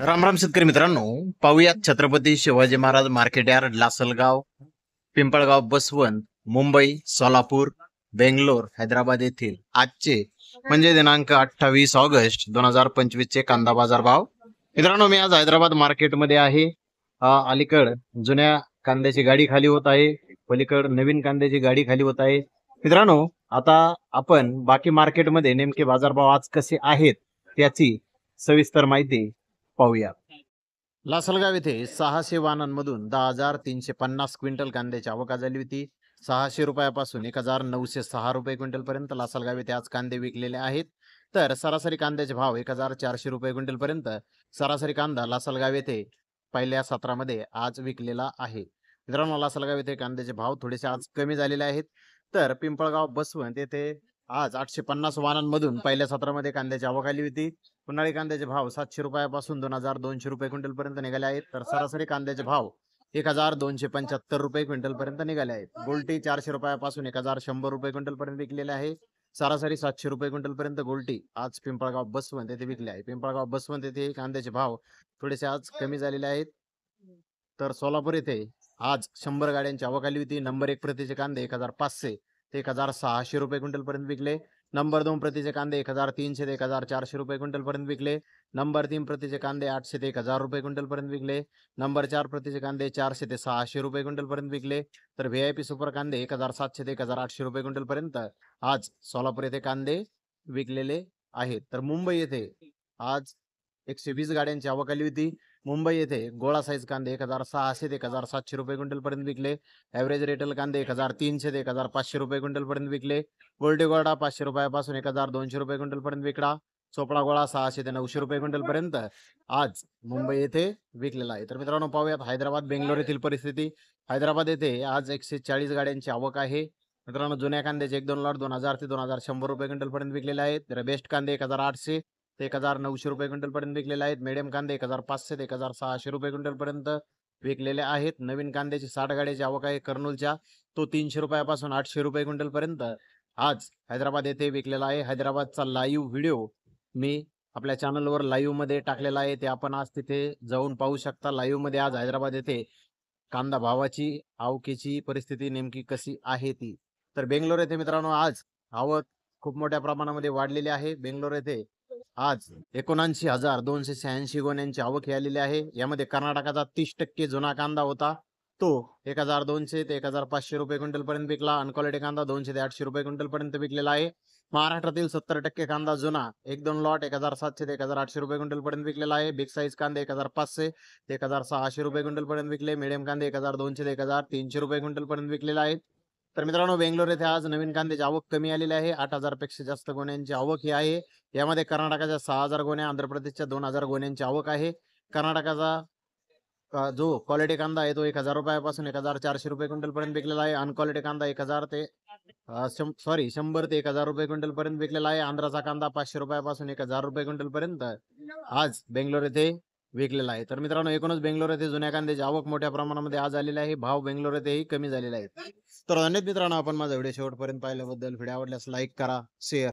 राम राम शेतकरी मित्रांनो, पाहुयात छत्रपती शिवाजी महाराज मार्केट यार्ड, लासलगाव, पिंपळगाव, बसवंत, मुंबई, सोलापूर, बेंगलोर, हैदराबाद येथील आजचे म्हणजे दिनांक 28 ऑगस्ट 2025 चे कांदा बाजार भाव. मित्रांनो, मी आज हैदराबाद मार्केटमध्ये आहे. अलीकड जुन्या कांद्याची गाडी खाली होत आहे, पलीकड नवीन कांद्याची गाडी खाली होत आहे. मित्रांनो, आता आपण बाकी मार्केटमध्ये नेमके बाजारभाव आज कसे आहेत त्याची सविस्तर माहिती पाहूया. लासलगाव येथे 600 वाहनांमधून 10,350 क्विंटल कांद्याची आवक झाली होती. 600 रुपयापासून 1,906 रुपये क्विंटल पर्यंत लासलगाव येथे आज कांदे विकलेले आहेत. तर सरासरी कांद्याचे भाव 1,400 रुपये क्विंटल पर्यंत सरासरी कांदा लासलगाव येथे पहिल्या सत्रामध्ये आज विकलेला आहे. मित्रांनो, लासलगाव येथे कांद्याचे भाव थोडेसे आज कमी झालेले आहेत. तर पिंपळगाव, बसवंत येथे आज 850 वाहनांमधून पहिल्या सत्रामध्ये कांद्याची आवक आली होती. उन्हाळी कांद्याचे भाव 700 रुपयापासून 2,200 रुपये क्विंटल पर्यंत निघाले आहेत. तर सरासरी कांद्याचे भाव 1,275 रुपये क्विंटल पर्यंत निघाले आहेत. गोल्टी 400 रुपयापासून 1,100 रुपये क्विंटल पर्यंत विकलेले आहे. सरासरी 700 रुपये क्विंटल पर्यंत गोल्टी आज पिंपळगाव, बसवंत येथे विकले आहे. पिंपळगाव, बसवंत येथे कांद्याचे भाव थोडेसे आज कमी झालेले आहेत. तर सोलापूर येथे आज 100 गाड्यांची आवक आली होती. नंबर 1 प्रतीचे कांदे 1,500 ते 1,600 रुपये क्विंटल पर्यंत विकले. नंबर 2 प्रतीचे कांदे 1,300 ते 1,400 रुपये क्विंटल पर्यंत विकले. नंबर 3 प्रतीचे कांदे 800 ते 1,000 रुपये क्विंटल पर्यंत विकले. नंबर 4 प्रतीचे कांदे 400 ते 600 रुपये क्विंटल पर्यंत विकले. तर व्हीआयपी सुपर कांदे 1,700 ते 1,800 रुपये क्विंटल पर्यंत आज सोलापूर येथे कांदे विकलेले आहेत. तर मुंबई येथे आज 120 गाड्यांची आवक आली होती. मुंबई येथे गोळा साईज कांदे 1,600 ते 1,700 रुपये क्विंटल पर्यंत विकले. ॲव्हरेज रिटेल कांदे 1,300 ते 1,500 रुपये क्विंटल पर्यंत विकले. गोल्डी गोल्डा 500 रुपयापासून 1,200 रुपये क्विंटल पर्यंत विकला. चोपडा गोळा 600 ते 900 रुपये क्विंटल पर्यंत आज मुंबई येथे विकलेला आहे. तर मित्रांनो, पाहूयात हैदराबाद, बेंगलोर येथील परिस्थिती. हैदराबाद येथे आज 140 गाड्यांची आवक आहे. मित्रांनो, जुन्या कांद्याचे 1-2 लॉट 2,000 ते 2,100 रुपये क्विंटल पर्यंत विकलेले आहेत. तर बेस्ट कांदे 1,800 ते 1,900 रुपये क्विंटल पर्यंत विकलेले आहेत. मीडियम कांदे 1,500 ते 1,600 रुपये क्विंटल पर्यंत विकलेले आहेत. नवीन कांद्याची 60 गाड्याची आवक आहे कर्नूलच्या, तो 300 रुपयापासून 800 रुपये क्विंटल पर्यंत आज हैदराबाद येथे विकलेला आहे. हैदराबादचा लाईव्ह व्हिडिओ मी आपल्या चॅनलवर लाईव्ह मध्ये टाकलेला आहे, ते आपण आज तिथे जाऊन पाहू शकता. लाईव्ह मध्ये आज हैदराबाद येथे कांदा भावाची, आवकेची परिस्थिती नेमकी कशी आहे ती. तर बेंगलोर येथे मित्रांनो आज आवक खूप मोठ्या प्रमाणामध्ये वाढलेली आहे. बेंगलोर येथे आज 79,286 गोण्यांची आवक आलेली आहे. यामध्ये कर्नाटकाचा 30% जुना कांदा होता, तो 1,200 ते 1,500 रुपये क्विंटल पर्यंत विकला. अनक्वालिटी कांदा 200 ते 800 रुपये क्विंटल पर्यंत विकलेला आहे. महाराष्ट्रातील 70% कांदा जुना 1-2 लॉट 1,700 ते 1,800 रुपये क्विंटल पर्यंत विकलेला आहे. बिग साईज कांदे 1,500 ते 1,600 रुपये क्विंटल पर्यंत विकले. मीडियम कांदे 1,200 ते 1,300 रुपये क्विंटल पर्यंत विकलेला आहे. तर मित्रांनो, बेंगलोर येथे आज नवीन कांद्याची आवक कमी आलेली आहे. 8,000 पेक्षा जास्त गोण्यांची आवक ही आहे. यामध्ये कर्नाटकाच्या 6,000 गोण्या, आंध्र प्रदेशच्या 2,000 गोण्यांची आवक आहे. कर्नाटकाचा जो क्वालिटी कांदा आहे तो 1,000 रुपयापासून 1,400 रुपये क्विंटल पर्यंत विकलेला आहे. अनक्वालिटी कांदा 1,000 ते 100 ते 1,000 रुपये क्विंटल पर्यंत विकलेला आहे. आंध्राचा कांदा 500 रुपयापासून 1,000 रुपये क्विंटल पर्यंत आज बेंगलोर येथे विकलेला आहे. तर मित्रांनो, एकूणच बेंगलोर येथे जुन्या कांद्याची आवक मोठ्या प्रमाणामध्ये आज आलेली आहे. भाव बेंगलोर येथेही कमी झालेले आहेत. तर धन्यवाद मित्रांनो, आपण माझा व्हिडिओ शेवटपर्यंत पाहिल्याबद्दल. व्हिडिओ आवडल्यास लाईक करा, शेअर